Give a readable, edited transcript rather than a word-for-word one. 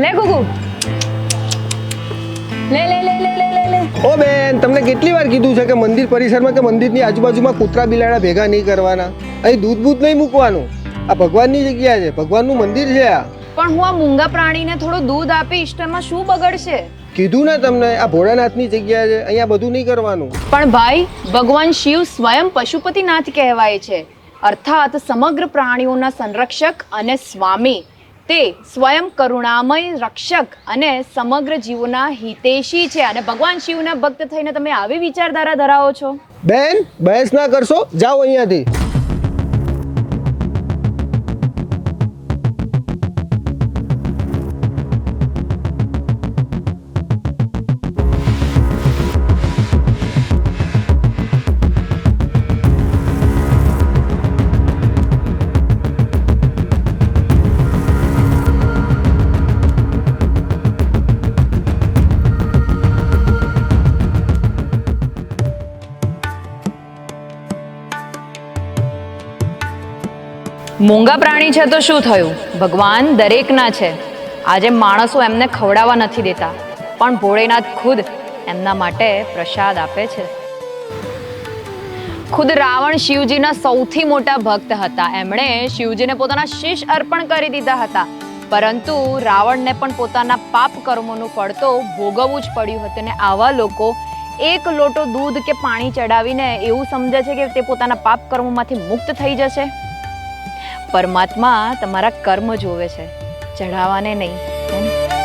લે ગુગુ લે લે લે લે લે લે લે ઓ બેન, તમને કેટલી વાર કીધું છે કે મંદિર પરિસરમાં કે મંદિરની આજુબાજુમાં કૂતરા બિલાડા ભેગા નહીં કરવાના. અહીં દૂધ બૂધ નહીં મૂકવાનું. આ ભગવાનની જગ્યા છે, ભગવાનનું મંદિર છે આ. પણ હું આ મૂંગા પ્રાણીને થોડું દૂધ આપીશ તો એમાં શું બગડશે? કીધું ને તમને, આ ભોળાનાથની જગ્યા છે, અહીંયા બધું નહીં કરવાનું. પણ ભાઈ, ભગવાન શિવ સ્વયં પશુપતિનાથ કહેવાય છે, અર્થાત સમગ્ર પ્રાણીઓના સંરક્ષક અને સ્વામી. તે સ્વયં કરુણામય રક્ષક અને સમગ્ર જીવોના હિતેશી છે. અને ભગવાન શિવના ભક્ત થઈને તમે આવી વિચારધારા ધરાવો છો? બેન, બહેસ ના કરશો, જાઓ અહીંયાથી. મૂંગા પ્રાણી છે તો શું થયું? ભગવાન દરેકના છે. આજે માણસો એમને ખવડાવવા નથી દેતા, પણ ભોળેનાથ ખુદ એમના માટે પ્રસાદ આપે છે. ખુદ રાવણ શિવજીના સૌથી મોટા ભક્ત હતા. એમણે શિવજીને પોતાના શીશ અર્પણ કરી દીધા હતા, પરંતુ રાવણને પણ પોતાના પાપ કર્મોનું ફળ તો ભોગવવું જ પડ્યું હતું. અને આવા લોકો એક લોટો દૂધ કે પાણી ચડાવીને એવું સમજે છે કે તે પોતાના પાપ કર્મોમાંથી મુક્ત થઈ જશે. પરમાત્મા તમારા કર્મ જોવે છે, ચઢાવાને નહીં.